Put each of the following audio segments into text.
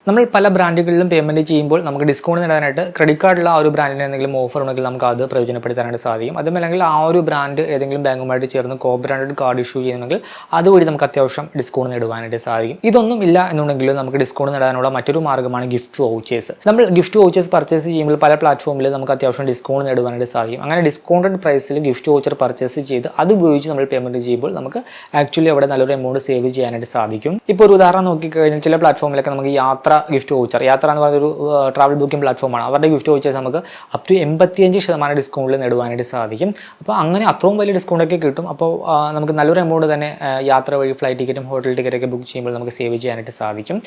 നമ്മൾ പല ബ്രാൻഡുകളിലും പേയ്മെൻറ്റ് ചെയ്യുമ്പോൾ നമുക്ക് ഡിസ്കൗണ്ട് നേടാനായിട്ട് ക്രെഡിറ്റ് കാർഡിലുള്ള ആ ഒരു ബ്രാൻഡിന് എന്തെങ്കിലും ഓഫർ ഉണ്ടെങ്കിൽ നമുക്ക് അത് പ്രയോജനപ്പെടുത്താനായിട്ട് സാധിക്കും. അതുമല്ലെങ്കിൽ ആ ഒരു ബ്രാൻഡ് ഏതെങ്കിലും ബാങ്കുമായിട്ട് ചേർന്ന് കോ ബ്രാൻഡഡ് കാർഡ് ഇഷ്യൂ ചെയ്യുന്നെങ്കിൽ അതുവഴി നമുക്ക് അത്യാവശ്യം ഡിസ്കൗണ്ട് നേടുവാനായിട്ട് സാധിക്കും. ഇതൊന്നും ഇല്ല എന്നുണ്ടെങ്കിൽ നമുക്ക് ഡിസ്കൗണ്ട് നേടാനുള്ള മറ്റൊരു മാർഗ്ഗമാണ് ഗിഫ്റ്റ് വൗച്ചേഴ്സ്. നമ്മൾ ഗിഫ്റ്റ് വൗച്ചേഴ്സ് പർച്ചേസ് ചെയ്യുമ്പോൾ പല പ്ലാറ്റ്ഫോമിൽ നമുക്ക് അത്യാവശ്യം ഡിസ്കൗണ്ട് നേടുവാനായിട്ട് സാധിക്കും. അങ്ങനെ ഡിസ്കൗണ്ടഡ് പ്രൈസിൽ ഗിഫ്റ്റ് വൗച്ചർ പർച്ചേസ് ചെയ്ത് അത് ഉപയോഗിച്ച് നമ്മൾ പേയ്മെൻറ്റ് ചെയ്യുമ്പോൾ നമുക്ക് ആക്ച്വലി അവിടെ നല്ലൊരു എമൗണ്ട് സേവ് ചെയ്യാനായിട്ട് സാധിക്കും. ഇപ്പോൾ ഒരു ഉദാഹരണം നോക്കിക്കഴിഞ്ഞാൽ ചില പ്ലാറ്റ്ഫോമിലൊക്കെ നമുക്ക് യാത്ര ഗിഫ്റ്റ് വൗച്ചർ, യാത്ര എന്ന് പറയുന്നൊരു ട്രാവൽ ബുക്കിംഗ് പ്ലാറ്റ്ഫോമാണ്. അവരുടെ ഗിഫ്റ്റ് വൗച്ചേഴ്സ് നമുക്ക് അപ് ടു 85% ഡിസ്കൗണ്ടിൽ നേടുവാനായിട്ട് സാധിക്കും. അപ്പോൾ അങ്ങനെ അത്രയും വലിയ ഡിസ്കൗണ്ടൊക്കെ കിട്ടും. അപ്പോൾ നമുക്ക് നല്ലൊരു എമൗണ്ട് തന്നെ യാത്ര വഴി ഫ്ലൈറ്റ് ടിക്കറ്റും ഹോട്ടൽ ടിക്കറ്റൊക്കെ ബുക്ക് ചെയ്യുമ്പോൾ നമുക്ക് സേവ് ചെയ്യാനായിട്ട് സാധിക്കും.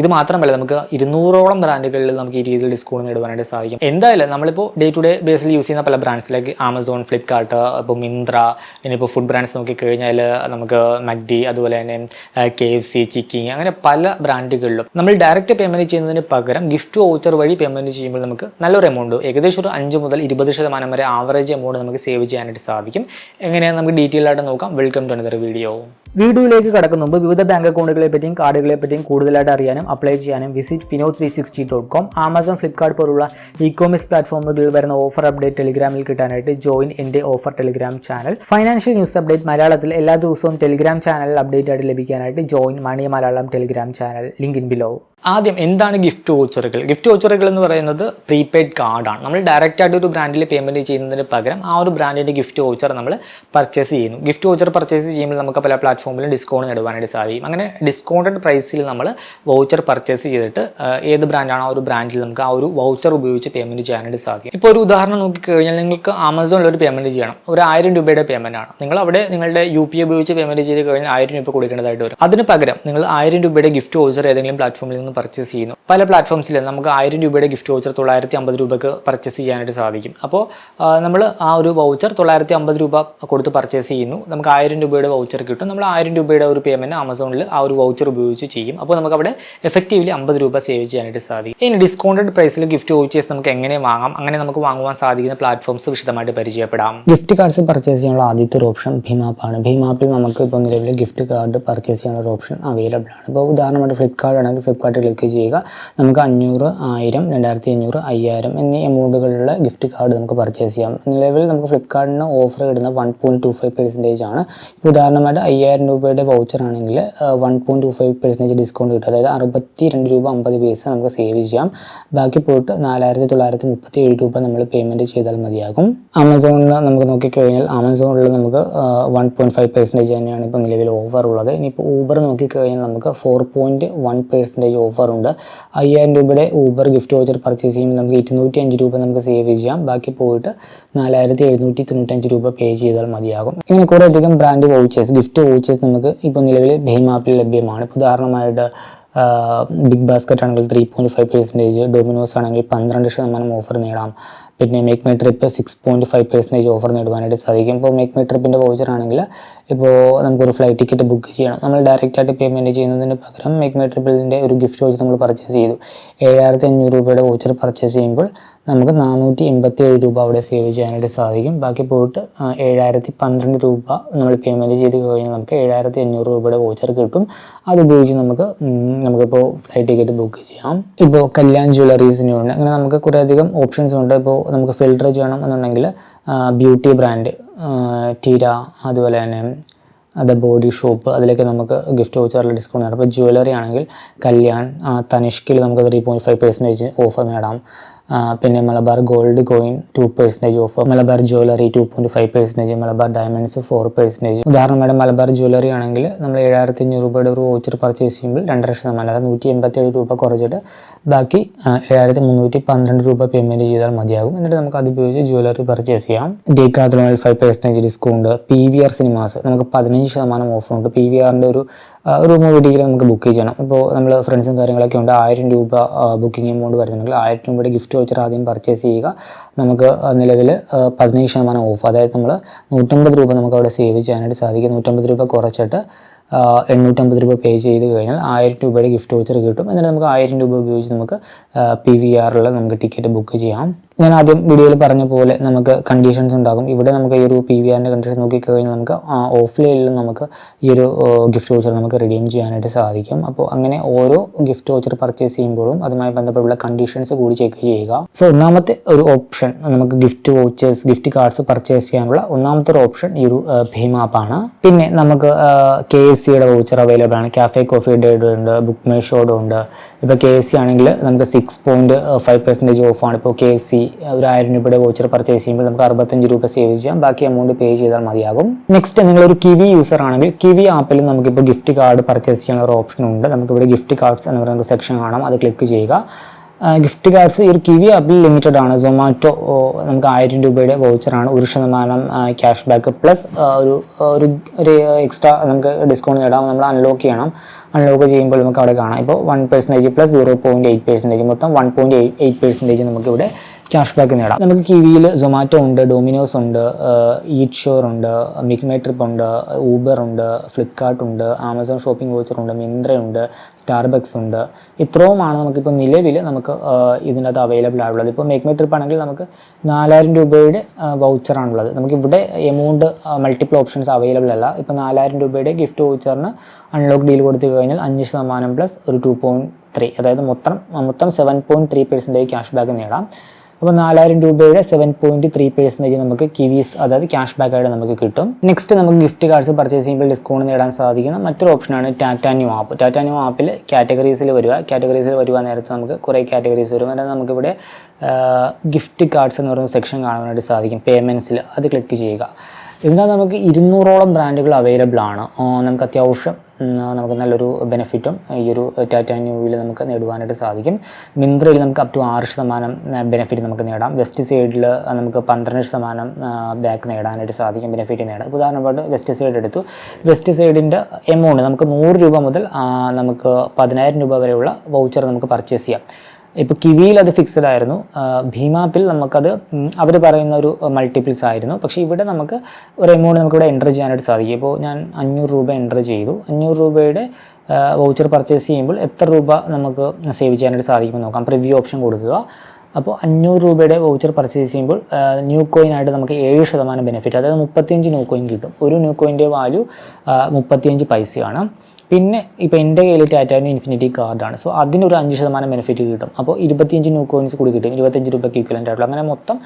ഇത് മാത്രമല്ല, നമുക്ക് 200ഓളം ബ്രാൻഡുകളിൽ നമുക്ക് ഈ രീതിയിൽ ഡിസ്കൗണ്ട് നേടുവാനായിട്ട് സാധിക്കും. എന്തായാലും നമ്മളിപ്പോൾ ഡേ ടു ഡേ ബേസിൽ യൂസ് ചെയ്യുന്ന പല ബ്രാൻഡ്സ് ലൈക്ക് ആമസോൺ, ഫ്ലിപ്കാർട്ട്, ഇപ്പോൾ മിന്ത്ര, ഇനിയിപ്പോൾ ഫുഡ് ബ്രാൻഡ്സ് നോക്കിക്കഴിഞ്ഞാൽ നമുക്ക് മക്ഡി, അതുപോലെ തന്നെ KFC, ചിക്കിങ്, അങ്ങനെ പല ബ്രാൻഡുകളിലും നമ്മൾ ഡയറക്റ്റ് പേയ്മെൻറ്റ് ചെയ്യുന്നതിന് പകരം ഗിഫ്റ്റ് വൗച്ചർ വഴി പേയ്മെൻറ്റ് ചെയ്യുമ്പോൾ നമുക്ക് നല്ലൊരു എമൗണ്ട്, ഏകദേശം ഒരു 5 മുതൽ 20% വരെ ആവറേജ് എമൗണ്ട് നമുക്ക് സേവ് ചെയ്യാനായിട്ട് സാധിക്കും. എങ്ങനെയാണ് നമുക്ക് ഡീറ്റെയിൽ ആയിട്ട് നോക്കാം. Welcome to another video. വീഡിയോയിലേക്ക് കടക്കുന്ന മുമ്പ് വിവിധ ബാങ്ക് അക്കൗണ്ടുകളെ പറ്റിയും കാർഡുകളെ പറ്റിയും കൂടുതലായിട്ട് അറിയാനും അപ്ലൈ ചെയ്യാനും വിസിറ്റ് fino360.com, ആമസോൺ, ഫ്ലിപ്കാർട്ട് പോലുള്ള ഇ-കോമേഴ്സ് പ്ലാറ്റ്ഫോമുകളിൽ വരുന്ന ഓഫർ അപ്ഡേറ്റ് ടെലിഗ്രാമിൽ കിട്ടാനായിട്ട് ജോയിൻ എൻ്റെ offer Telegram channel. Financial news update മലയാളത്തിൽ എല്ലാ ദിവസവും ടെലിഗ്രാം ചാനലിൽ അപ്ഡേറ്റ് ആയിട്ട് ലഭിക്കാനായിട്ട് join money Malayalam Telegram channel. Link in below. ആദ്യം എന്താണ് ഗിഫ്റ്റ് വൗച്ചറുകൾ? ഗിഫ്റ്റ് വൗച്ചറുകൾ എന്ന് പറയുന്നത് പ്രീപെയ്ഡ് കാർഡാണ്. നമ്മൾ ഡയറക്റ്റ് ആയിട്ട് ഒരു ബ്രാൻഡിൽ പേയ്മെൻറ്റ് ചെയ്യുന്നതിന് പകരം ആ ഒരു ബ്രാൻഡിൻ്റെ ഗിഫ്റ്റ് വൗച്ചർ നമ്മൾ പർച്ചേസ് ചെയ്യുന്നു. ഗിഫ്റ്റ് വൗച്ചർ പർച്ചേസ് ചെയ്യുമ്പോൾ നമുക്ക് പല പ്ലാറ്റ്ഫോമിലും ഡിസ്കൗണ്ട് നേടുവാനായിട്ട് സാധിക്കും. അങ്ങനെ ഡിസ്കൗണ്ടഡ് പ്രൈസിൽ നമ്മൾ വൗച്ചർ പർച്ചേസ് ചെയ്തിട്ട് ഏത് ബ്രാൻഡാണോ ആ ഒരു ബ്രാൻഡിൽ നമുക്ക് ആ ഒരു വൗച്ചർ ഉപയോഗിച്ച് പേയ്മെൻറ്റ് ചെയ്യാനായിട്ട് സാധിക്കും. ഇപ്പോൾ ഒരു ഉദാഹരണം നോക്കിക്കഴിഞ്ഞാൽ നിങ്ങൾക്ക് ആമസോണിൽ ഒരു പേയ്മെൻറ്റ് ചെയ്യണം. ഒരു 1000 രൂപയുടെ പേയ്മെൻറ്റ് ആണ്. നിങ്ങൾ അവിടെ നിങ്ങളുടെ UPI ഉപയോഗിച്ച് പേയ്മെൻറ്റ് ചെയ്ത് കഴിഞ്ഞാൽ 1000 രൂപ കൊടുക്കേണ്ടതായിട്ട് വരും. അതിന് പകരം നിങ്ങൾ 1000 രൂപയുടെ ഗിഫ്റ്റ് വൗച്ചർ ഏതെങ്കിലും പ്ലാറ്റ്ഫോമിൽ നിന്ന് പർച്ചേസ് ചെയ്യുന്നു. പല പ്ലാറ്റ്ഫോംസിൽ നമുക്ക് 1000 രൂപയുടെ ഗിഫ്റ്റ് വൗച്ചർ 950 രൂപയ്ക്ക് പർച്ചേസ് ചെയ്യാനായിട്ട് സാധിക്കും. അപ്പോൾ നമ്മൾ ആ ഒരു വൗച്ചർ 950 രൂപ കൊടുത്ത് പർച്ചേസ് ചെയ്യുന്നു. നമുക്ക് 1000 രൂപയുടെ വൗച്ചർ കിട്ടും. നമ്മൾ 1000 രൂപയുടെ ഒരു പേയ്മെൻറ്റ് ആമസോണിൽ ആ ഒരു വൗച്ചർ ഉപയോഗിച്ച് ചെയ്യും. അപ്പോൾ നമുക്ക് അവിടെ എഫക്റ്റീവ്ലി 50 രൂപ സേവ് ചെയ്യാനായിട്ട് സാധിക്കും. ഇനി ഡിസ്കൗണ്ടഡ് പ്രൈസിൽ ഗിഫ്റ്റ് വൗച്ചേഴ്സ് നമുക്ക് എങ്ങനെ വാങ്ങാം, അങ്ങനെ നമുക്ക് വാങ്ങുവാൻ സാധിക്കുന്ന പ്ലാറ്റ്ഫോംസ് വിശദമായിട്ട് പരിചയപ്പെടാം. ഗിഫ്റ്റ് കാർഡ്സ് പർച്ചേസ് ചെയ്യാനുള്ള ആദ്യത്തെ ഒരു ഓപ്ഷൻ ഭീമാപ്പാണ്. ഭീമാപ്പിൽ നമുക്ക് ഇപ്പോൾ നിലവിൽ ഗിഫ്റ്റ് കാർഡ് പർച്ചേസ് ചെയ്യാനുള്ള ഒരു ഓപ്ഷൻ അവൈലബിൾ ആണ്. ഇപ്പോൾ ഉദാഹരണമായിട്ട് ഫ്ലിപ്കാർട്ട് ആണെങ്കിൽ ഫ്ലിപ്കാർട്ട് ക്ലിക്ക് ചെയ്യുക. നമുക്ക് 500, 1000, 2500, 5000 എന്നീ എമൗണ്ടുകളിലുള്ള ഗിഫ്റ്റ് കാർഡ് നമുക്ക് പർച്ചേസ് ചെയ്യാം. നിലവിൽ നമുക്ക് ഫ്ലിപ്കാർട്ടിന് ഓഫർ കിട്ടുന്ന 1.25% ആണ്. ഇപ്പോൾ ഉദാഹരണമായിട്ട് 5000 രൂപയുടെ വൗച്ചർ ആണെങ്കിൽ 1.25% ഡിസ്കൗണ്ട് കിട്ടും. അതായത് 62 രൂപ 50 പൈസ നമുക്ക് സേവ് ചെയ്യാം. ബാക്കി പോയിട്ട് 4937 രൂപ നമ്മൾ പേയ്മെൻറ്റ് ചെയ്താൽ മതിയാകും. ആമസോണിൽ നമുക്ക് നോക്കിക്കഴിഞ്ഞാൽ ആമസോണിൽ നമുക്ക് 1.5% തന്നെയാണ് ഇപ്പോൾ നിലവിൽ ഓഫർ ഉള്ളത്. ഇനിയിപ്പോൾ ഊബർ നോക്കിക്കഴിഞ്ഞാൽ നമുക്ക് 4.1% ഓഫർ ഉണ്ട്. 5000 രൂപയുടെ ഊബർ ഗിഫ്റ്റ് വൗച്ചർ പർച്ചേസ് ചെയ്യുമ്പോൾ നമുക്ക് 205 രൂപ നമുക്ക് സേവ് ചെയ്യാം. ബാക്കി പോയിട്ട് 4795 രൂപ പേ ചെയ്താൽ മതിയാകും. ഇങ്ങനെ കുറേയധികം ബ്രാൻഡ് വൗച്ചേഴ്സ്, ഗിഫ്റ്റ് വൗച്ചേഴ്സ് നമുക്ക് ഇപ്പോൾ നിലവിൽ ഭീമാപ്പിൽ ലഭ്യമാണ്. ഇപ്പോൾ ഉദാഹരണമായിട്ട് ബിഗ് ബാസ്ക്കറ്റ് ആണെങ്കിൽ 3.5%, ഡൊമിനോസ് ആണെങ്കിൽ 12% ഓഫർ നേടാം. പിന്നെ മേക്ക് മൈ ട്രിപ്പ് 6.5% ഓഫർ നേടുവാനായിട്ട് സാധിക്കും. ഇപ്പോൾ മേക്ക് മൈ ട്രിപ്പിൻ്റെ വൗച്ചർ ആണെങ്കിൽ ഇപ്പോൾ നമുക്കൊരു ഫ്ലൈറ്റ് ടിക്കറ്റ് ബുക്ക് ചെയ്യണം. നമ്മൾ ഡയറക്റ്റായിട്ട് പേയ്മെൻറ്റ് ചെയ്യുന്നതിന് പകരം മേക്ക് മൈ ട്രിപ്പിൻ്റെ ഒരു ഗിഫ്റ്റ് വൗച്ചർ നമ്മൾ പർച്ചേസ് ചെയ്തു. 7500 രൂപയുടെ വൗച്ചർ പർച്ചേസ് ചെയ്യുമ്പോൾ നമുക്ക് 487 രൂപ അവിടെ സേവ് ചെയ്യാനായിട്ട് സാധിക്കും. ബാക്കി പോയിട്ട് 7012 രൂപ നമ്മൾ പേയ്മെൻറ്റ് ചെയ്ത് കഴിഞ്ഞാൽ നമുക്ക് 7500 രൂപയുടെ വൗച്ചർ കിട്ടും. അതുപയോഗിച്ച് നമുക്കിപ്പോൾ ഫ്ലൈറ്റ് ടിക്കറ്റ് ബുക്ക് ചെയ്യാം. ഇപ്പോൾ കല്യാൺ ജ്വല്ലറീസിനുണ്ട്. അങ്ങനെ നമുക്ക് കുറേയധികം ഓപ്ഷൻസ് ഉണ്ട്. ഇപ്പോൾ നമുക്ക് ഫിൽട്ടർ ചെയ്യണം എന്നുണ്ടെങ്കിൽ ബ്യൂട്ടി ബ്രാൻഡ്, ടീര, അതുപോലെ തന്നെ അത് ബോഡി ഷോപ്പ്, അതിലേക്ക് നമുക്ക് ഗിഫ്റ്റ് വൗച്ചറിൽ ഡിസ്കൗണ്ട് നേടാം. അപ്പോൾ ജ്വല്ലറി ആണെങ്കിൽ കല്യാൺ, തനിഷ്കിൽ നമുക്ക് 3.5% ഓഫർ നേടാം. പിന്നെ Malabar gold coin 2% offer, Malabar jewellery 2.5%, Malabar diamonds 4%. ഉദാഹരണമായിട്ട് മലബാർ ജ്വല്ലറി ആണെങ്കിൽ നമ്മൾ 7500 രൂപയുടെ ഒരു വൗച്ചർ പർച്ചേസ് ചെയ്യുമ്പോൾ 2.5%, അതായത് 187 രൂപ കുറച്ചിട്ട് ബാക്കി 7312 രൂപ പേയ്മെൻറ്റ് ചെയ്താൽ മതിയാകും. എന്നിട്ട് നമുക്ക് അത് ഉപയോഗിച്ച് ജ്വല്ലറി പർച്ചേസ് ചെയ്യാം. ഡേക്കാത്ലോണിൽ 5% ഡിസ്കൗണ്ട്. PVR സിനിമാസ് നമുക്ക് 15% ഓഫറുണ്ട്. PVRൻ്റെ ഒരു മൂവി ടിക്കറ്റ് നമുക്ക് ബുക്ക് ചെയ്യണം. ഇപ്പോൾ നമ്മൾ ഫ്രണ്ട്സും കാര്യങ്ങളൊക്കെ ഉണ്ട്. 1000 രൂപ ബുക്കിംഗ് എമൗണ്ട് വരുന്നുണ്ടെങ്കിൽ 1000 രൂപയുടെ ഗിഫ്റ്റ് വൗച്ചർ ആദ്യം പർച്ചേസ് ചെയ്യുക. നമുക്ക് നിലവിൽ 15% ഓഫ്, അതായത് നമ്മൾ 150 രൂപ നമുക്ക് അവിടെ സേവ് ചെയ്യാനായിട്ട് സാധിക്കും. 150 രൂപ കുറച്ചിട്ട് 850 രൂപ പേ ചെയ്ത് കഴിഞ്ഞാൽ 1000 രൂപയുടെ ഗിഫ്റ്റ് വൗച്ചർ കിട്ടും. എന്നിട്ട് നമുക്ക് 1000 രൂപ ഉപയോഗിച്ച് നമുക്ക് PVRൽ നമുക്ക് ടിക്കറ്റ് ബുക്ക് ചെയ്യാം. ഞാൻ ആദ്യം വീഡിയോയിൽ പറഞ്ഞ പോലെ നമുക്ക് കണ്ടീഷൻസ് ഉണ്ടാകും. ഇവിടെ നമുക്ക് ഈ ഒരു PVRൻ്റെ കണ്ടീഷൻ നോക്കിക്കഴിഞ്ഞാൽ നമുക്ക് ഓഫ്ലൈനിലും നമുക്ക് ഈ ഒരു ഗിഫ്റ്റ് വൗച്ചർ നമുക്ക് റിഡീം ചെയ്യാനായിട്ട് സാധിക്കും. അപ്പോൾ അങ്ങനെ ഓരോ ഗിഫ്റ്റ് വൗച്ചർ പർച്ചേസ് ചെയ്യുമ്പോഴും അതുമായി ബന്ധപ്പെട്ടുള്ള കണ്ടീഷൻസ് കൂടി ചെക്ക് ചെയ്യുക. സോ ഒന്നാമത്തെ ഒരു ഓപ്ഷൻ നമുക്ക് gift vouchers, gift cards purchase ചെയ്യാനുള്ള ഒന്നാമത്തെ ഒരു ഓപ്ഷൻ ഈ ഒരു ഭീം ആപ്പാണ്. പിന്നെ നമുക്ക് KFCയുടെ വൗച്ചർ അവൈലബിൾ ആണ്, കാഫേ കോഫി ഡേയുടെ ഉണ്ട്, ബുക്ക് മൈ ഷോയുടെ ഉണ്ട്. ഇപ്പോൾ KFC ആണെങ്കിൽ നമുക്ക് 6.5% ഓഫാണ്. ഇപ്പോൾ KFC ഒരു 1000 രൂപയുടെ വൗച്ചർ പർച്ചേസ് ചെയ്യുമ്പോൾ നമുക്ക് 65 രൂപ സേവ് ചെയ്യാം, ബാക്കി എമൗണ്ട് പേ ചെയ്താൽ മതിയാകും. നെക്സ്റ്റ് നിങ്ങളൊരു കിവി യൂസർ ആണെങ്കിൽ കിവി ആപ്പിൽ നമുക്കിപ്പോൾ ഗിഫ്റ്റ് കാർഡ് പർച്ചേസ് ചെയ്യാനുള്ള ഒരു ഓപ്ഷൻ ഉണ്ട്. നമുക്കിവിടെ ഗിഫ്റ്റ് കാർഡ്സ് എന്ന് പറയുന്ന ഒരു സെക്ഷൻ കാണാം, അത് ക്ലിക്ക് ചെയ്യുക. ഗിഫ്റ്റ് കാർഡ്സ് ഈ ഒരു കിവി ആപ്പിൽ ലിമിറ്റഡ് ആണ്. സൊമാറ്റോ നമുക്ക് 1000 രൂപയുടെ വൗച്ചറാണ്, 1% ക്യാഷ് ബാക്ക് പ്ലസ് ഒരു എക്സ്ട്രാ നമുക്ക് ഡിസ്കൗണ്ട് നേടാം. നമ്മൾ അൺലോക്ക് ചെയ്യണം. അൺലോക്ക് ചെയ്യുമ്പോൾ നമുക്ക് അവിടെ കാണാം ഇപ്പോൾ 1% പ്ലസ് 0.8%, മൊത്തം 1.8% നമുക്കിവിടെ ക്യാഷ് ബാക്ക് നേടാം. നമുക്ക് കിവിയിൽ സൊമാറ്റോ ഉണ്ട്, ഡൊമിനോസ് ഉണ്ട്, ഈറ്റ് ഷോർ ഉണ്ട്, മിഗ്മേ ട്രിപ്പ് ഉണ്ട്, ഊബർ ഉണ്ട്, ഫ്ലിപ്കാർട്ട് ഉണ്ട്, ആമസോൺ ഷോപ്പിംഗ് വൗച്ചർ ഉണ്ട്, മിന്ത്ര ഉണ്ട്, സ്റ്റാർബക്സ് ഉണ്ട്. ഇത്രയുമാണ് നമുക്കിപ്പോൾ നിലവിൽ നമുക്ക് ഇതിനകത്ത് അവൈലബിൾ ആയിട്ടുള്ളത്. ഇപ്പോൾ മിഗ്മേ ട്രിപ്പ് ആണെങ്കിൽ നമുക്ക് 4000 രൂപയുടെ വൗച്ചറാണുള്ളത്. നമുക്കിവിടെ എമൗണ്ട് മൾട്ടിപ്പിൾ ഓപ്ഷൻസ് അവൈലബിൾ അല്ല. ഇപ്പോൾ 4000 രൂപയുടെ ഗിഫ്റ്റ് വൗച്ചറിന് അൺലോക്ക് ഡീൽ കൊടുത്തു കഴിഞ്ഞാൽ 5% പ്ലസ് ഒരു 2.3, അതായത് മൊത്തം 7.3% ക്യാഷ് ബാക്ക് നേടാം. അപ്പോൾ 4000 രൂപയുടെ 7.3% നമുക്ക് കിവീസ്, അതായത് ക്യാഷ് ബാക്ക് ആയിട്ട് നമുക്ക് കിട്ടും. നെക്സ്റ്റ് നമുക്ക് ഗിഫ്റ്റ് കാർഡ്സ് പർച്ചേസ് ചെയ്യുമ്പോൾ ഡിസ്കൗണ്ട് നേടാൻ സാധിക്കുന്ന മറ്റൊരു ഓപ്ഷനാണ് Tata new app. Tata new ആപ്പിൽ കാറ്റഗറീസിൽ വരുവാൻ നേരത്ത് നമുക്ക് കുറേ കാറ്റഗറീസ് വരും. അതായത് നമുക്കിവിടെ ഗിഫ്റ്റ് കാർഡ്സ് എന്ന് പറയുന്ന സെക്ഷൻ കാണാനായിട്ട് സാധിക്കും. പേയ്മെൻറ്റ്സിൽ അത് ക്ലിക്ക് ചെയ്യുക. ഇതിനകത്ത് നമുക്ക് 200ഓളം ബ്രാൻഡുകൾ അവൈലബിൾ ആണ്. നമുക്ക് അത്യാവശ്യം നമുക്ക് നല്ലൊരു ബെനിഫിറ്റും ഈ ഒരു ടാറ്റ ന്യൂവിൽ നമുക്ക് നേടുവാനായിട്ട് സാധിക്കും. മിന്ത്രയിൽ നമുക്ക് അപ് ടു 6% ബെനിഫിറ്റ് നമുക്ക് നേടാം. വെസ്റ്റ് സൈഡിൽ നമുക്ക് 12% ബാക്ക് നേടാനായിട്ട് സാധിക്കും, ബെനിഫിറ്റ് നേടാം. ഉദാഹരണമായിട്ട് വെസ്റ്റ് സൈഡ് എടുത്തു. വെസ്റ്റ് സൈഡിൻ്റെ എമൗണ്ട് നമുക്ക് 100 രൂപ മുതൽ നമുക്ക് 10000 രൂപ വരെയുള്ള വൗച്ചർ നമുക്ക് പർച്ചേസ് ചെയ്യാം. ഇപ്പോൾ കിവിയിൽ അത് ഫിക്സഡ് ആയിരുന്നു. ഭീമാപ്പിൽ നമുക്കത് അവർ പറയുന്ന ഒരു മൾട്ടിപ്പിൾസ് ആയിരുന്നു. പക്ഷേ ഇവിടെ നമുക്ക് ഒരു എമൗണ്ട് നമുക്കിവിടെ എൻ്റർ ചെയ്യാനായിട്ട് സാധിക്കും. ഇപ്പോൾ ഞാൻ 500 രൂപ എൻ്റർ ചെയ്തു. 500 രൂപയുടെ വൗച്ചർ പർച്ചേസ് ചെയ്യുമ്പോൾ എത്ര രൂപ നമുക്ക് സേവ് ചെയ്യാനായിട്ട് സാധിക്കുമെന്ന് നോക്കാം. പ്രിവ്യൂ ഓപ്ഷൻ കൊടുക്കുക. അപ്പോൾ 500 രൂപയുടെ വൗച്ചർ പർച്ചേസ് ചെയ്യുമ്പോൾ ന്യൂ കോയിൻ ആയിട്ട് നമുക്ക് 7% ബെനിഫിറ്റ്, അതായത് 35 ന്യൂ കോയിൻ കിട്ടും. ഒരു ന്യൂ കോയിൻ്റെ വാല്യൂ 35 പൈസയാണ്. പിന്നെ ഇപ്പോൾ എൻ്റെ കയ്യിൽ ടാറ്റ ഇൻഫിനിറ്റി കാർഡാണ്. സോ അതിനൊരു 5% ബെനിഫിറ്റ് കിട്ടും. അപ്പോൾ 25 ന്യൂ കോയിൻസ് കൂടി കിട്ടും, 25 രൂപയ്ക്ക് ഈക്വലൻ്റ് ആയിട്ടുള്ള. അങ്ങനെ മൊത്തം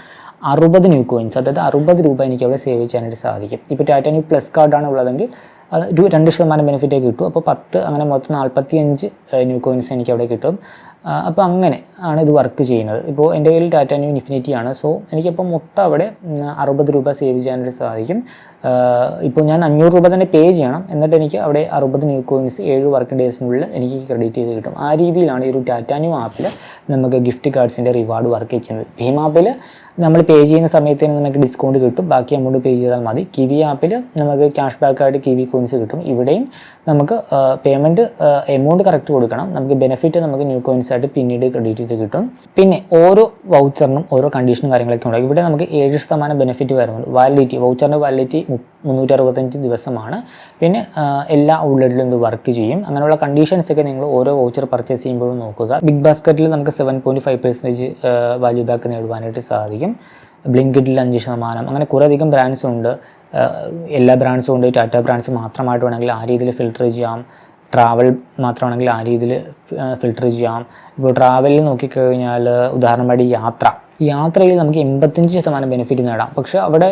60 ന്യൂ കോയിൻസ്, അതായത് 60 രൂപ എനിക്ക് അവിടെ സേവ് ചെയ്യാനായിട്ട് സാധിക്കും. ഇപ്പോൾ ടാറ്റ ന്യൂ പ്ലസ് കാർഡാണ് ഉള്ളതെങ്കിൽ അത് 2% ബെനിഫിറ്റേ കിട്ടും. അപ്പോൾ 10, അങ്ങനെ മൊത്തം 45 ന്യൂ കോയിൻസ് എനിക്ക് അവിടെ കിട്ടും. അപ്പോൾ അങ്ങനെ ആണ് ഇത് വർക്ക് ചെയ്യുന്നത്. ഇപ്പോൾ എൻ്റെ കയ്യിൽ ടാറ്റ ന്യൂ ഇൻഫിനിറ്റി ആണ്. സോ എനിക്കിപ്പോൾ മൊത്തം അവിടെ 60 രൂപ സേവ് ചെയ്യാനായിട്ട് സാധിക്കും. ഇപ്പോൾ ഞാൻ 500 രൂപ തന്നെ പേ ചെയ്യണം, എന്നിട്ട് എനിക്ക് അവിടെ 60 ന്യൂ കോയിൻസ് 7 വർക്കിംഗ് ഡേയ്സിനുള്ളിൽ എനിക്ക് ക്രെഡിറ്റ് ചെയ്ത് കിട്ടും. ആ രീതിയിലാണ് ഈ ഒരു ടാറ്റ ന്യൂ ആപ്പിൽ നമുക്ക് ഗിഫ്റ്റ് കാർഡ്സിൻ്റെ റിവാർഡ് വർക്ക് ചെയ്യുന്നത്. ഭീം ആപ്പിൽ നമ്മൾ പേ ചെയ്യുന്ന സമയത്ത് തന്നെ നമുക്ക് ഡിസ്കൗണ്ട് കിട്ടും, ബാക്കി എമൗണ്ട് പേ ചെയ്താൽ മതി. കിവി ആപ്പിൽ നമുക്ക് ക്യാഷ് ബാക്കായിട്ട് കിവി കോയിൻസ് കിട്ടും. ഇവിടെയും നമുക്ക് പേയ്മെൻറ്റ് എമൗണ്ട് കറക്റ്റ് കൊടുക്കണം. നമുക്ക് ബെനിഫിറ്റ് നമുക്ക് ന്യൂ കോയിൻസ് ആയിട്ട് പിന്നീട് ക്രെഡിറ്റ് ചെയ്ത് കിട്ടും. പിന്നെ ഓരോ വൗച്ചറിനും ഓരോ കണ്ടീഷനും കാര്യങ്ങളൊക്കെ ഉണ്ട്. ഇവിടെ നമുക്ക് 7% ബെനിഫിറ്റ് വരുന്നുണ്ട്. വാലിഡിറ്റി, വൗച്ചറിൻ്റെ വാലിഡിറ്റി 365 ദിവസമാണ്. പിന്നെ എല്ലാ ഔട്ട്ലെറ്റിലും ഇത് വർക്ക് ചെയ്യും. അങ്ങനെയുള്ള കണ്ടീഷൻസൊക്കെ നിങ്ങൾ ഓരോ വൗച്ചർ പർച്ചേസ് ചെയ്യുമ്പോഴും നോക്കുക. ബിഗ് ബാസ്ക്കറ്റിൽ നമുക്ക് 7.5% വാല്യൂ ബാക്ക് നേടുവാനായിട്ട് സാധിക്കും. ബ്ലിങ്കിറ്റിൽ 5%, അങ്ങനെ കുറേയധികം ബ്രാൻഡ്സ് ഉണ്ട്. എല്ലാ ബ്രാൻഡ്സും ഉണ്ട്. ടാറ്റ ബ്രാൻഡ്സ് മാത്രമായിട്ട് വേണമെങ്കിൽ ആ രീതിയിൽ ഫിൽട്ടർ ചെയ്യാം. ട്രാവൽ മാത്രമാണെങ്കിൽ ആ രീതിയിൽ ഫിൽട്ടർ ചെയ്യാം. ഇപ്പോൾ ട്രാവലിൽ നോക്കിക്കഴിഞ്ഞാൽ ഉദാഹരണമായിട്ട് യാത്രയിൽ നമുക്ക് 85% ബെനിഫിറ്റ് നേടാം. പക്ഷേ അവിടെ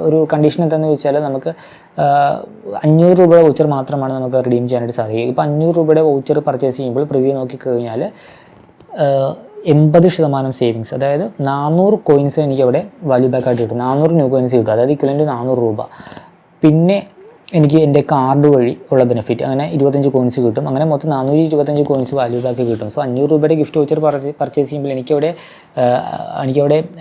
ഒരു കണ്ടീഷൻ എന്താണെന്ന് വെച്ചാൽ നമുക്ക് 500 രൂപയുടെ വൗച്ചർ മാത്രമാണ് നമുക്ക് റിഡീം ചെയ്യാനായിട്ട് സാധിക്കുക. ഇപ്പോൾ 500 രൂപയുടെ വൗച്ചർ പർച്ചേസ് ചെയ്യുമ്പോൾ പ്രിവ്യൂ നോക്കിക്കഴിഞ്ഞാൽ 80% സേവിങ്സ്, അതായത് 400 കോയിൻസ് എനിക്ക് അവിടെ വാല്യൂ ബാക്ക് ആയിട്ട് കിട്ടും. 400 ന്യൂ കോയിൻസ് കിട്ടും, അതായത് ഇക്വലൻ്റ് 400 രൂപ. പിന്നെ എനിക്ക് എൻ്റെ കാർഡ് വഴി ഉള്ള ബെനിഫിറ്റ്, അങ്ങനെ 25 കോയിൻസ് കിട്ടും. അങ്ങനെ മൊത്തം 425 കോയിൻസ് വാല്യൂ ബാക്ക് കിട്ടും. സോ 500 രൂപയുടെ ഗിഫ്റ്റ് വൗച്ചർ പർച്ചേസ് ചെയ്യുമ്പോൾ എനിക്കവിടെ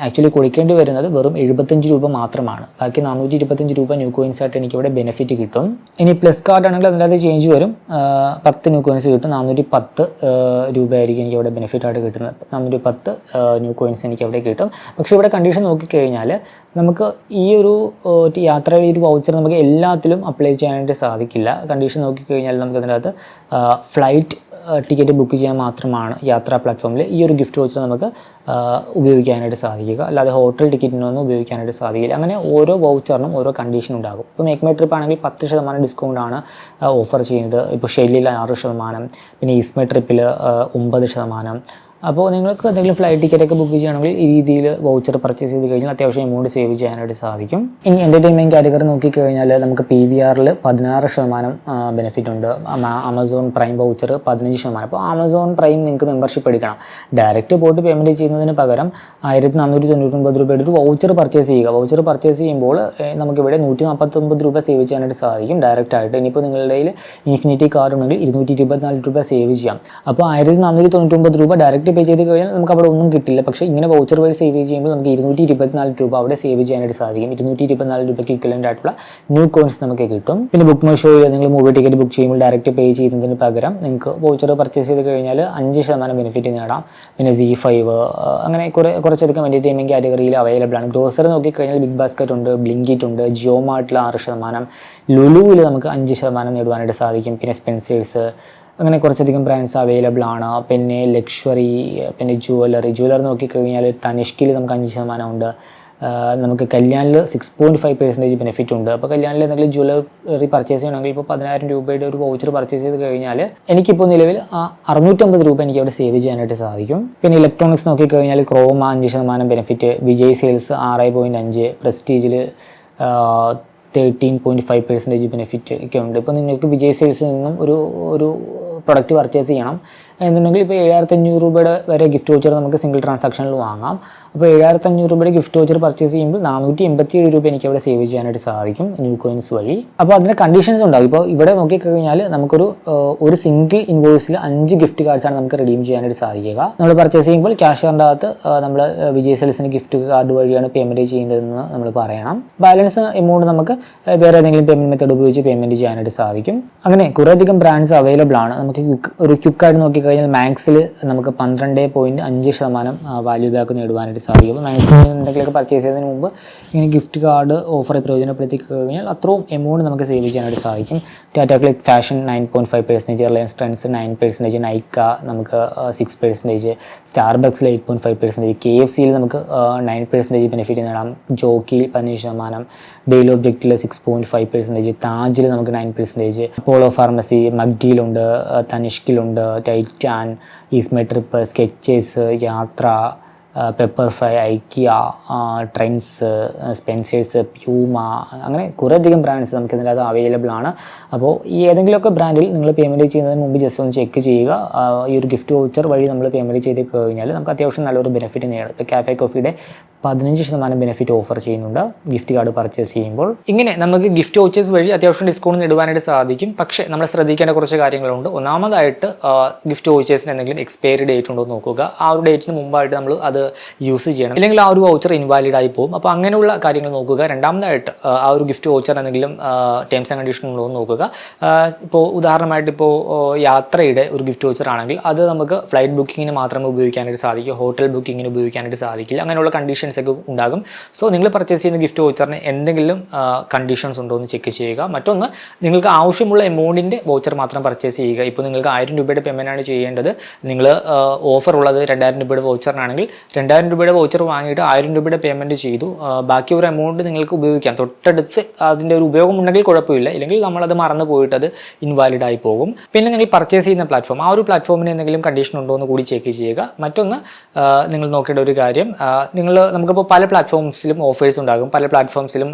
ആക്ച്വലി കൊടുക്കേണ്ടി വരുന്നത് വെറും 75 രൂപ മാത്രമാണ്. ബാക്കി 425 രൂപ ന്യൂ കോയിൻസ് ആയിട്ട് എനിക്കവിടെ ബെനിഫിറ്റ് കിട്ടും. ഇനി പ്ലസ് കാർഡ് ആണെങ്കിൽ അതിനകത്ത് ചേഞ്ച് വരും. 10 ന്യൂ കോയിൻസ് കിട്ടും. 410 രൂപയായിരിക്കും എനിക്കവിടെ ബെനിഫിറ്റ് ആയിട്ട് കിട്ടുന്നത്. 410 ന്യൂ കോയിൻസ് എനിക്കവിടെ കിട്ടും. പക്ഷേ ഇവിടെ കണ്ടീഷൻ നോക്കിക്കഴിഞ്ഞാൽ നമുക്ക് ഈ ഒരു യാത്രയുടെ ഒരു വൗച്ചർ നമുക്ക് എല്ലാത്തിലും അപ്ലൈ ചെയ്യാനായിട്ട് സാധിക്കില്ല. കണ്ടീഷൻ നോക്കിക്കഴിഞ്ഞാൽ നമുക്ക് അതിനകത്ത് ഫ്ലൈറ്റ് ടിക്കറ്റ് ബുക്ക് ചെയ്യാൻ മാത്രമാണ് യാത്രാ പ്ലാറ്റ്ഫോമിൽ ഈ ഒരു ഗിഫ്റ്റ് വൗച്ചർ നമുക്ക് ഉപയോഗിക്കാനായിട്ട് സാധിക്കുക. അല്ലാതെ ഹോട്ടൽ ടിക്കറ്റിനൊന്നും ഉപയോഗിക്കാനായിട്ട് സാധിക്കില്ല. അങ്ങനെ ഓരോ വൗച്ചറിനും ഓരോ കണ്ടീഷൻ ഉണ്ടാകും. ഇപ്പോൾ മേക്ക് മൈ ട്രിപ്പ് ആണെങ്കിൽ 10% ഡിസ്കൗണ്ടാണ് ഓഫർ ചെയ്യുന്നത്. ഇപ്പോൾ ഷെല്ലിൽ 6%, പിന്നെ ഈസ്മൈ ട്രിപ്പിൽ 9%. അപ്പോൾ നിങ്ങൾക്ക് എന്തെങ്കിലും ഫ്ലൈറ്റ് ടിക്കറ്റൊക്കെ ബുക്ക് ചെയ്യുകയാണെങ്കിൽ ഈ രീതിയിൽ വൗച്ചർ പർച്ചേസ് ചെയ്ത് കഴിഞ്ഞാൽ അത്യാവശ്യം എമൗണ്ട് സേവ് ചെയ്യാനായിട്ട് സാധിക്കും. ഇനി എൻ്റർടൈൻമെൻറ്റ് കാറ്റഗറി നോക്കിക്കഴിഞ്ഞാൽ നമുക്ക് PVRൽ 16% ബെനിഫിറ്റ് ഉണ്ട്. Amazon prime voucher 15%. അപ്പോൾ ആമസോൺ പ്രൈം നിങ്ങൾക്ക് മെമ്പർഷിപ്പ് എടുക്കണം. ഡയറക്റ്റ് പോയിട്ട് പേയ്മെൻറ്റ് ചെയ്യുന്നതിന് പകരം 1499 രൂപയുടെ ഒരു വൗച്ചർ പർച്ചേസ് ചെയ്യുക. വൗച്ചർ പർച്ചേസ് ചെയ്യുമ്പോൾ നമുക്കിവിടെ 149 രൂപ സേവ് ചെയ്യാനായിട്ട് സാധിക്കും ഡയറക്റ്റ് ആയിട്ട്. ഇനിയിപ്പോൾ നിങ്ങളുടെ കയ്യിൽ ഇൻഫിനിറ്റി കാർഡ് ഉണ്ടെങ്കിൽ 224 രൂപ സേവ് ചെയ്യാം. അപ്പോൾ 1499 രൂപ ഡയറക്റ്റ് പേ ചെയ്ത് കഴിഞ്ഞാൽ നമുക്ക് അവിടെ ഒന്നും കിട്ടില്ല. പക്ഷേ ഇങ്ങനെ വൗച്ചർ വഴി സേവ് ചെയ്യുമ്പോൾ നമുക്ക് 224 രൂപ അവിടെ സേവ് ചെയ്യാനായിട്ട് സാധിക്കും. 224 രൂപയ്ക്ക് ഇക്വലൻ്റ് ആയിട്ടുള്ള ന്യൂ കോയിൻസ് നമുക്ക് കിട്ടും. പിന്നെ ബുക്ക് മൈ ഷോയിൽ നിങ്ങൾ മൂവി ടിക്കറ്റ് ബുക്ക് ചെയ്യുമ്പോൾ ഡയറക്റ്റ് പേ ചെയ്യുന്നതിന് പകരം നിങ്ങൾക്ക് വൗച്ചർ പർച്ചേസ് ചെയ്ത് കഴിഞ്ഞാൽ 5% ബെനിഫിറ്റ് നേടാം. പിന്നെ ZEE5 അങ്ങനെ കുറച്ചധികം എൻ്റർടൈൻമെൻറ്റ് കാറ്റഗറിയിൽ അവൈലബിൾ ആണ്. ഗ്രോസറി നോക്കിക്കഴിഞ്ഞാൽ ബിഗ് ബാസ്ക്കറ്റ് ഉണ്ട്, ബ്ലിങ്കിറ്റ് ഉണ്ട്, ജിയോ മാർട്ടിൽ 6%, ലുലുവിൽ നമുക്ക് 5% നേടുവാനായിട്ട് സാധിക്കും. പിന്നെ സ്പെൻസേഴ്സ്, അങ്ങനെ കുറച്ചധികം ബ്രാൻഡ്സ് അവൈലബിൾ ആണ്. പിന്നെ ലക്ഷറി, പിന്നെ ജുവലറി നോക്കിക്കഴിഞ്ഞാൽ തനിഷ്കിൽ നമുക്ക് 5% ഉണ്ട്. നമുക്ക് കല്യാണിൽ 6.5% ബെനിഫിറ്റ് ഉണ്ട്. അപ്പോൾ കല്യാണിൽ എന്തെങ്കിലും ജ്വല്ലറി പർച്ചേസ് ചെയ്യണമെങ്കിൽ ഇപ്പോൾ 10,000 രൂപയുടെ ഒരു വൗച്ചർ പർച്ചേസ് ചെയ്ത് കഴിഞ്ഞാൽ എനിക്കിപ്പോൾ നിലവിൽ 650 രൂപ എനിക്ക് അവിടെ സേവ് ചെയ്യാനായിട്ട് സാധിക്കും. പിന്നെ ഇലക്ട്രോണിക്സ് നോക്കിക്കഴിഞ്ഞാൽ chroma 5% benefit, Vijay sales 6.5%, പ്രസ്റ്റീജിൽ 13.5% benefit ഒക്കെ ഉണ്ട്. ഇപ്പോൾ നിങ്ങൾക്ക് വിജയ് സെയിൽസിൽ നിന്നും ഒരു പ്രൊഡക്റ്റ് പർച്ചേസ് ചെയ്യണം എന്നുണ്ടെങ്കിൽ ഇപ്പോൾ 7,500 രൂപയുടെ വരെ ഗിഫ്റ്റ് വൗച്ചർ നമുക്ക് സിംഗിൾ ട്രാൻസാക്ഷനിൽ വാങ്ങാം. അപ്പോൾ 7,500 രൂപയുടെ ഗിഫ്റ്റ് വൗച്ചർ പർച്ചേസ് ചെയ്യുമ്പോൾ 487 രൂപ എനിക്ക് അവിടെ സേവ് ചെയ്യാനായിട്ട് സാധിക്കും ന്യൂ കോയിൻസ് വഴി. അപ്പോൾ അതിന് കണ്ടീഷൻസ് ഉണ്ടാകും. ഇപ്പോൾ ഇവിടെ നോക്കിക്കഴിഞ്ഞാൽ നമുക്കൊരു സിംഗിൾ ഇൻവോയ്സിൽ 5 ഗിഫ്റ്റ് കാർഡ്സാണ് നമുക്ക് റിഡീം ചെയ്യാനായിട്ട് സാധിക്കുക. നമ്മൾ പർച്ചേസ് ചെയ്യുമ്പോൾ ക്യാഷ്യറിൻ്റെ അകത്ത് നമ്മൾ വിജയ് സെയിൽസിന് ഗിഫ്റ്റ് കാർഡ് വഴിയാണ് പേയ്മെൻറ്റ് ചെയ്യുന്നതെന്ന് നമ്മൾ പറയണം. ബാലൻസ് എമൗണ്ട് നമുക്ക് വേറെ ഏതെങ്കിലും പേയ്മെൻറ്റ് മെത്തേഡ് ഉപയോഗിച്ച് പേയ്മെൻറ്റ് ചെയ്യാനായിട്ട് സാധിക്കും. അങ്ങനെ കുറേയധികം ബ്രാൻഡ്സ് അവൈലബിൾ ആണ്. നമുക്ക് ഒരു ക്വിക്ക് ആയിട്ട് നോക്കിക്കഴിഞ്ഞാൽ മാക്സിൽ നമുക്ക് 12.5% വാല്യൂ ബാക്ക് നേടുവാനായിട്ട് സാധിക്കും. അപ്പോൾ മാക്സിൽ എന്തെങ്കിലുമൊക്കെ പർച്ചേസ് ചെയ്യുന്നതിന് മുമ്പ് ഇങ്ങനെ ഗിഫ്റ്റ് കാർഡ് ഓഫർ പ്രയോജനപ്പെടുത്തി കഴിഞ്ഞാൽ അത്രയും എമൗണ്ട് നമുക്ക് സേവ് ചെയ്യാനായിട്ട് സാധിക്കും. Tata click fashion 9.5%, Reliance trends 9%, Nykaa നമുക്ക് 6%, സ്റ്റാർബക്സിൽ 8.5%, KFCയിൽ നമുക്ക് 9% ബെനിഫിറ്റ് നേടാം, ജോക്കിയിൽ 15%, ഡെയിലി ഒബ്ജക്റ്റിൽ 6.5%, താജിൽ നമുക്ക് 9%, അപ്പോളോ ഫാർമസി, മഗ്ഡിയിലുണ്ട്, തനിഷ്കിലുണ്ട്, Titan, Ease My Trip, Skechers, Yatra, Pepperfry, IKEA, Trends, Spencer's, Puma, അങ്ങനെ കുറേയധികം ബ്രാൻഡ്സ് നമുക്ക് ഇതിൻ്റെ അത് അവൈലബിൾ ആണ്. അപ്പോൾ ഈ ഏതെങ്കിലുമൊക്കെ ബ്രാൻഡിൽ നിങ്ങൾ പേയ്മെൻറ്റ് ചെയ്യുന്നതിന് മുമ്പ് ജസ്റ്റ് ഒന്ന് ചെക്ക് ചെയ്യുക. ഈ ഒരു ഗിഫ്റ്റ് വൗച്ചർ വഴി നമ്മൾ പേയ്മെൻറ്റ് ചെയ്ത് കഴിഞ്ഞാൽ നമുക്ക് അത്യാവശ്യം നല്ലൊരു ബെനിഫിറ്റ് നേടാം. ഇപ്പോൾ കാഫേ കോഫിയുടെ 15% ബെനിഫിറ്റ് ഓഫർ ചെയ്യുന്നുണ്ട് ഗിഫ്റ്റ് കാർഡ് പർച്ചേസ് ചെയ്യുമ്പോൾ. ഇങ്ങനെ നമുക്ക് ഗിഫ്റ്റ് വൗച്ചേഴ്സ് വഴി അത്യാവശ്യം ഡിസ്കൗണ്ട് നേടുവാനായിട്ട് സാധിക്കും. പക്ഷേ നമ്മൾ ശ്രദ്ധിക്കേണ്ട കുറച്ച് കാര്യങ്ങളുണ്ട്. ഒന്നാമതായിട്ട് ഗിഫ്റ്റ് വൗച്ചേഴ്സിന് എന്തെങ്കിലും എക്സ്പയറി ഡേറ്റ് ഉണ്ടോ എന്ന് നോക്കുക. ആ ഒരു ഡേറ്റിന് മുമ്പായിട്ട് നമ്മൾ അത് യൂസ് ചെയ്യണം, അല്ലെങ്കിൽ ആ ഒരു വൗച്ചർ ഇൻവാലിഡ് ആയി പോകും. അപ്പോൾ അങ്ങനെയുള്ള കാര്യങ്ങൾ നോക്കുക. രണ്ടാമതായിട്ട് ആ ഒരു ഗിഫ്റ്റ് വൗച്ചർ എന്തെങ്കിലും ടേംസ് ആൻഡ് കണ്ടീഷൻ ഉണ്ടോ എന്ന് നോക്കുക. ഇപ്പോൾ ഉദാഹരണമായിട്ട് ഇപ്പോൾ യാത്രയുടെ ഒരു ഗിഫ്റ്റ് വൗച്ചർ ആണെങ്കിൽ അത് നമുക്ക് ഫ്ലൈറ്റ് ബുക്കിങ്ങിന് മാത്രമേ ഉപയോഗിക്കാനായിട്ട് സാധിക്കൂ, ഹോട്ടൽ ബുക്കിങ്ങിന് ഉപയോഗിക്കാനായിട്ട് സാധിക്കില്ല. അങ്ങനെയുള്ള കണ്ടീഷൻസ് ഒക്കെ ഉണ്ടാകും. സോ നിങ്ങൾ പർച്ചേസ് ചെയ്യുന്ന ഗിഫ്റ്റ് വൗച്ചറിന് എന്തെങ്കിലും കണ്ടീഷൻസ് ഉണ്ടോ എന്ന് ചെക്ക് ചെയ്യുക. മറ്റൊന്ന്, നിങ്ങൾക്ക് ആവശ്യമുള്ള എമൗണ്ടിൻ്റെ വൗച്ചർ മാത്രം പർച്ചേസ് ചെയ്യുക. ഇപ്പോൾ നിങ്ങൾക്ക് 1000 രൂപയുടെ പേയ്മെൻ്റ് ആണ് ചെയ്യേണ്ടത്, നിങ്ങൾ ഓഫർ ഉള്ളത് 2000 രൂപയുടെ വൗച്ചറിനാണെങ്കിൽ 2000 രൂപയുടെ വൗച്ചർ വാങ്ങിയിട്ട് 1000 രൂപയുടെ പേയ്മെൻറ്റ് ചെയ്തു, ബാക്കി ഒരു എമൗണ്ട് നിങ്ങൾക്ക് ഉപയോഗിക്കാം. തൊട്ടടുത്ത് അതിൻ്റെ ഒരു ഉപയോഗം ഉണ്ടെങ്കിൽ കുഴപ്പമില്ല, ഇല്ലെങ്കിൽ നമ്മളത് മറന്നു പോയിട്ട് അത് ഇൻവാലിഡ് ആയി പോകും. പിന്നെ നിങ്ങൾ പർച്ചേസ് ചെയ്യുന്ന പ്ലാറ്റ്ഫോം, ആ ഒരു പ്ലാറ്റ്ഫോമിന് എന്തെങ്കിലും കണ്ടീഷൻ ഉണ്ടോ എന്ന് കൂടി ചെക്ക് ചെയ്യുക. മറ്റൊന്ന്, നിങ്ങൾ നോക്കേണ്ട ഒരു കാര്യം, നമുക്കിപ്പോൾ പല പ്ലാറ്റ്ഫോംസിലും ഓഫേഴ്സ് ഉണ്ടാകും, പല പ്ലാറ്റ്ഫോംസിലും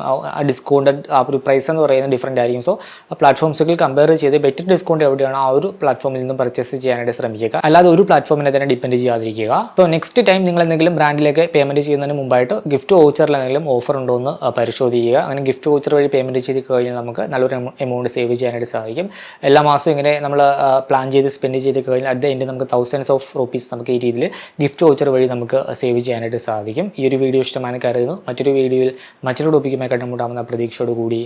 ഡിസ്കൗണ്ടഡ് ആ ഒരു പ്രൈസ് എന്ന് പറയുന്നത് ഡിഫറൻറ്റ് ആയിരിക്കും. സോ ആ പ്ലാറ്റ്ഫോംസുകൾ കമ്പയർ ചെയ്ത് ബെറ്റർ ഡിസ്കൗണ്ട് എവിടെയാണോ ആ ഒരു പ്ലാറ്റ്ഫോമിൽ നിന്നും പർച്ചേസ് ചെയ്യാനായിട്ട് ശ്രമിക്കുക, അല്ലാതെ ഒരു പ്ലാറ്റ്ഫോമിനെ തന്നെ ഡിപ്പെൻഡ് ചെയ്യാതിരിക്കുക. സോ നെക്സ്റ്റ് ടൈം നിങ്ങൾ എന്തെങ്കിലും ബ്രാൻഡിലേക്ക് പേയ്മെൻറ്റ് ചെയ്യുന്നതിന് മുമ്പായിട്ട് ഗിഫ്റ്റ് വൗച്ചറിൽ എന്തെങ്കിലും ഓഫർ ഉണ്ടോ എന്ന് പരിശോധിക്കുക. അങ്ങനെ ഗിഫ്റ്റ് വൗച്ചർ വഴി പേയ്മെൻറ്റ് ചെയ്ത് കഴിഞ്ഞാൽ നമുക്ക് നല്ലൊരു എമൗണ്ട് സേവ് ചെയ്യാനായിട്ട് സാധിക്കും. എല്ലാ മാസവും ഇങ്ങനെ നമ്മൾ പ്ലാൻ ചെയ്ത് സ്പെൻഡ് ചെയ്ത് കഴിഞ്ഞാൽ അറ്റ് ദ എൻഡ് നമുക്ക് തൗസൻഡ്സ് ഓഫ് റുപ്പീസ് നമുക്ക് ഈ രീതിയിൽ ഗിഫ്റ്റ് വൗച്ചർ വഴി നമുക്ക് സേവ് ചെയ്യാനായിട്ട് സാധിക്കും. ഈ ഒരു വീഡിയോ ഇഷ്ടമായി കരുതുന്നു. മറ്റൊരു വീഡിയോയിൽ മറ്റൊരു ടോപ്പിക്കുമായി കണ്ടുമുട്ടാമെന്ന പ്രതീക്ഷയോടുകൂടി